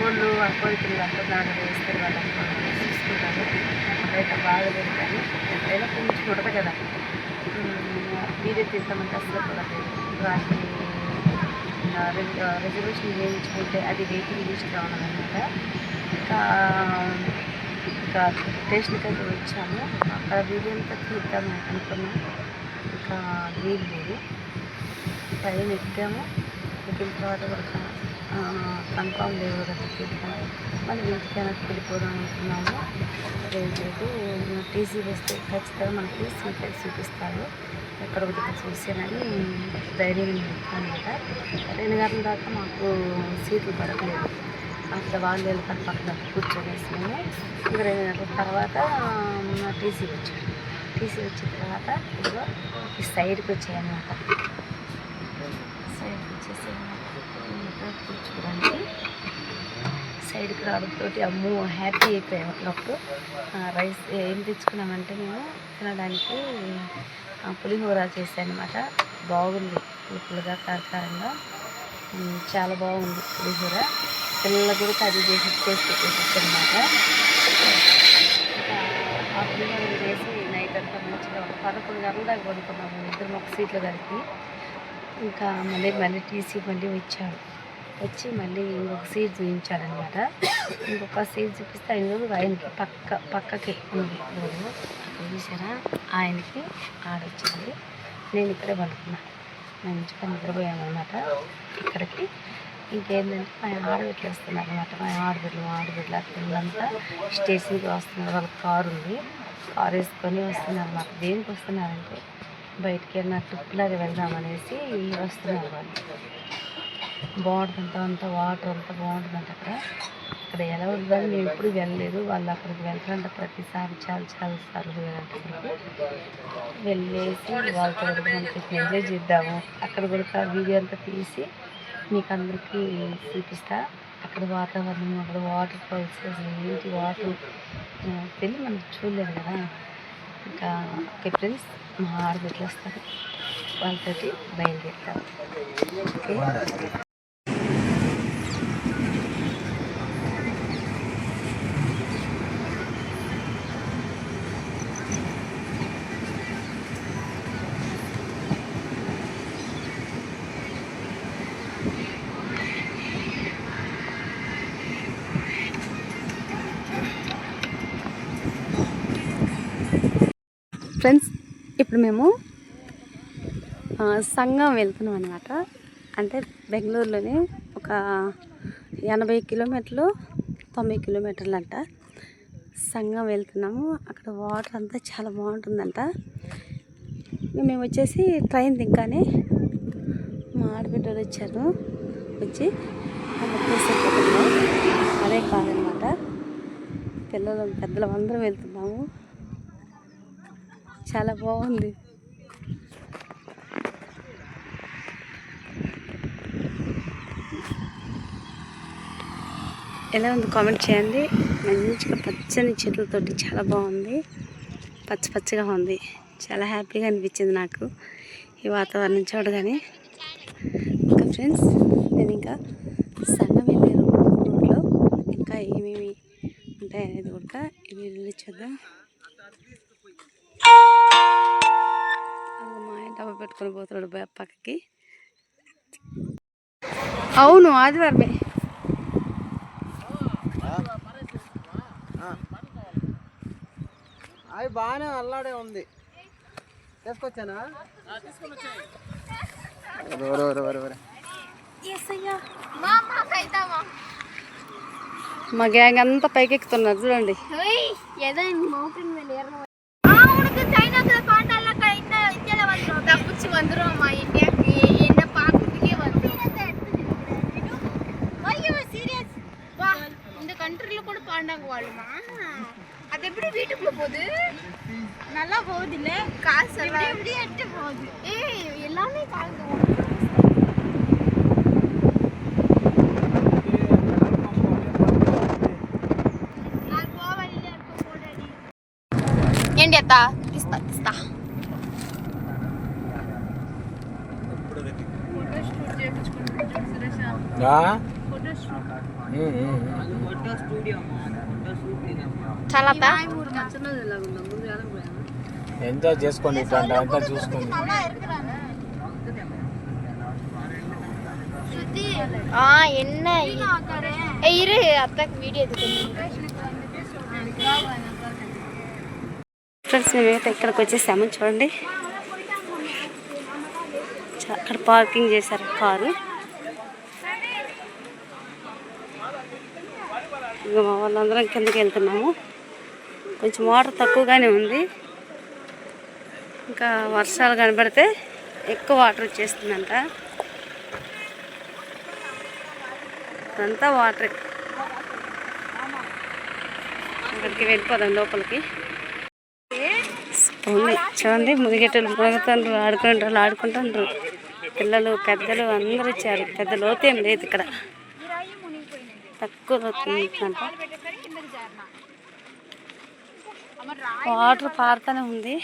కోళ్ళు ఆ కోరికలు అంటున్నారు వేస్తే వాళ్ళు చూసుకుంటారు. అక్కడైతే బాగలేదు కానీ ఎప్పుడైనా కొంచెం ఉండదు కదా, మీరే తింటామంటే అసలు కుదరలేదు. వాటిని రిజర్వేషన్ చేయించుకుంటే అది వెయిటింగ్ లిస్ట్లో ఉన్నదన్నమాట. ఇంకా స్టేషన్కి అయితే వచ్చాము. అక్కడ వీడియో అంతా తీద్దాము అనుకున్నాం, ఇంకా వీలు లేదు. ట్రైన్ ఎక్కాము. ఎక్కిన తర్వాత కూడా కన్ఫామ్ లేవు కదా టికెట్, మళ్ళీ ఇంటికి వెనక్కి వెళ్ళిపోదాం అనుకున్నాము. లేదు టీసీ వస్తే ఖచ్చితంగా మనకి సీట్ అయితే చూపిస్తారు. ఎక్కడ ఒకటి చూసానని ధైర్యం అనమాట. 2 గంటల దాకా మాకు సీట్లు దొరకలేదు. అక్కడ వాళ్ళు వెళ్ళిపోయి పక్కన కూర్చొనేసి మేము ఇంకా 2 గంటల తర్వాత టీసీ వచ్చాడు. టీసీ వచ్చిన తర్వాత ఇదిగో ఈ సైడ్కి వచ్చాయన్నమాట. సైడ్కి వచ్చేసి కూర్చోడానికి సైడ్కి రావడంతో అమ్మో హ్యాపీ అయిపోయాము. అప్పుడు రైస్ ఏం తెచ్చుకున్నామంటే మేము తినడానికి పులిహోర చేశాను అనమాట. బాగుంది, పులుపులుగా కారకారంగా చాలా బాగుంది పులిహోర. పిల్లలు కూడా అది చేసి పెట్టేసి అనమాట. ఆ పులిహోర చేసి నైట్ అంతా మంచిగా 11 గంటల దాకా పడుకున్నాము ఇద్దరు ఒక సీట్లో కలిపి. ఇంకా మళ్ళీ టీసీ వచ్చాడు. వచ్చి మళ్ళీ ఇంకొక సీట్ చూపించాడనమాట. ఇంకొక సీట్ చూపిస్తే ఆయనకి పక్కకి ఉంది రోడ్డు, అక్కడ చూసారా, ఆయనకి ఆడొచ్చింది. నేను ఇక్కడే పడుకున్నా, మంచిగా నిద్రపోయాను అనమాట. ఇక్కడికి ఇంకేంటంటే మా ఆడబిడ్డలు వస్తున్నారు అనమాట. మా ఆడబిడ్డల పిల్లలంతా స్టేషన్కి వస్తున్నారు. వాళ్ళ కారు ఉంది, కారు వేసుకొని వస్తున్నారు అన్నమాట. దేనికి వస్తున్నారంటే బయటికి ఏమన్నా ట్రిప్లాగా వెళ్దామనేసి వస్తున్నారు వాళ్ళు. బాగుంటుందంట, అంతా వాటర్ అంతా బాగుంటుందంట అక్కడ ఎలా ఉంటుందని మేము ఎప్పుడు వెళ్ళలేదు. వాళ్ళు అక్కడికి వెళ్తారంట ప్రతిసారి చాలా సార్లు పోయారంట. అక్కడికి వెళ్ళేసి వాళ్ళతో మనకి ఎంజాయ్ చేద్దాము. అక్కడ కూడా వీడియో అంతా తీసి మీకు అందరికీ చూపిస్తా. అక్కడ వాతావరణం, అక్కడ వాటర్ ఫాల్స్, ఏంటి వాటర్ తెలియదు, మనం చూడలేదు కదా. ఇంకా ఓకే ఫ్రెండ్స్, మా ఆడబిడ్డలు వస్తారు, వాళ్ళతోటి బయలుదేరుతాం. ఓకే ఫ్రెండ్స్, ఇప్పుడు మేము సంగం వెళ్తున్నాం అనమాట. అంటే బెంగళూరులోనే ఒక 80 కిలోమీటర్లు 90 కిలోమీటర్లు అంట. సంగం వెళ్తున్నాము. అక్కడ వాటర్ అంతా చాలా బాగుంటుందంట. మేము వచ్చేసి ట్రైన్ దిగ్గానే మా ఆడబిడ్డలు వచ్చారు. వచ్చి అదే కాదనమాట, పెద్దలు అందరం వెళ్తున్నాము. చాలా బాగుంది. ఎలా ఉంది కామెంట్ చేయండి. మంచిగా పచ్చని చెట్లతోటి చాలా బాగుంది, పచ్చగా ఉంది. చాలా హ్యాపీగా అనిపించింది నాకు ఈ వాతావరణం చూడగానే. ఇంకా ఫ్రెండ్స్, నేను ఇంకా సంగం వెళ్ళే రూట్లో ఇంకా ఏమేమి ఉంటాయనేది కూడా ఈ వీడియోలో చూద్దాం. మా ఆయన డబ్బా పెట్టుకొని పోతున్నాడు పక్కకి. అవును, ఆదివారమే. అవి బాగానే అల్లాడే ఉంది, తీసుకొచ్చానా? మా గ్యాంగ్ అంతా పైకి ఎక్కుతున్నారు చూడండి. இந்த கண்ட்ரில கூட பாண்டாங்க வாழுமா? அது எப்படி வீட்டுக்குள்ள போகுது? நல்லா போகுது இல்ல? காசு எல்லாம் எப்படி எட்டு போகுது? ஏய் எல்லாமே காசு. நான் போவலில இருக்க போடடி. ఏంటి అత్త? ఇస్తా. ఫోటో షూట్ చేయించుకుంటున్నా సురేష్. ఫోటో షూట్ చాలా ఎంజాయ్ చేసుకోండి ఇట్లాంటి అంతా చూసుకోండి. என்ன இரு அத்தாக்கு வீடியோ ఫ్రెండ్స్ మేమైతే ఇక్కడికి వచ్చేసాము చూడండి. అక్కడ పార్కింగ్ చేశారు కారు. ఇంకా మా వాళ్ళందరం కిందకి వెళ్తున్నాము. కొంచెం వాటర్ తక్కువగానే ఉంది. ఇంకా వర్షాలు కనబడితే ఎక్కువ వాటర్ వచ్చేస్తుందంట. అంతా వాటరే. అక్కడికి వెళ్ళిపోదాం లోపలికి. చూడండి మునిగేటోళ్ళు మునుగుతుండ్రు, ఆడుకుంటుండ్రు. పిల్లలు పెద్దలు అందరూ వచ్చారు. పెద్ద లోతేం లేదు ఇక్కడ, తక్కువ లోతుందంట. వాటర్ పారుతూనే ఉంది.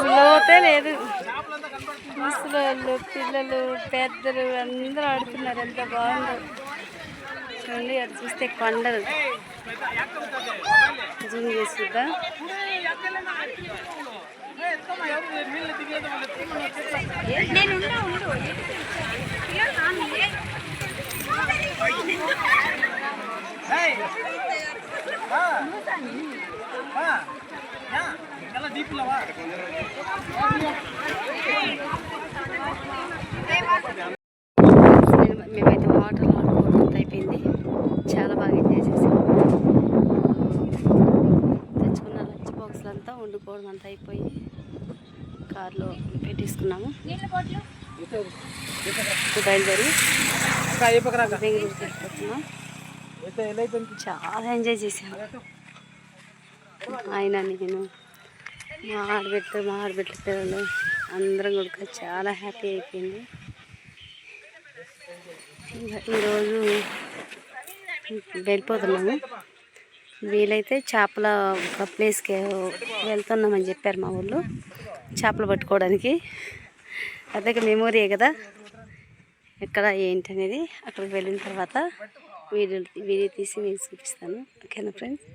లోతే లేదు. ముసలోళ్ళు పిల్లలు పెద్దలు అందరూ ఆడుతున్నారు. ఎంత బాగుందో చూడండి. అది చూస్తే కొండలు జూమ్ చేస్తుందా. మేమైతే వాటర్ ఆడుకోవడం అయిపోయింది. చాలా బాగా ఎంజాయ్ చేసాము. తెచ్చుకున్న లంచ్ బాక్స్లు అంతా వండుకోవడం అంతా అయిపోయి కార్లో పెట్టేసుకున్నాము. బయలుదేరి బెంగళూరుకి వెళ్ళిపోతున్నాం. చాలా ఎంజాయ్ చేసాము. ఆయన నేను మా ఆడబిడ్డ పిల్లలు అందరం కూడా చాలా హ్యాపీ అయిపోయింది. ఈరోజు వెళ్ళిపోతున్నాము. వీలైతే చేపల ఒక ప్లేస్కి వెళ్తున్నామని చెప్పారు మా ఊళ్ళో, చేపలు పట్టుకోవడానికి. అదే మెమోరీయే కదా, ఎక్కడ ఏంటి అనేది. అక్కడికి వెళ్ళిన తర్వాత వీడియో తీసి నేను చూపిస్తాను. ఓకేనా ఫ్రెండ్స్.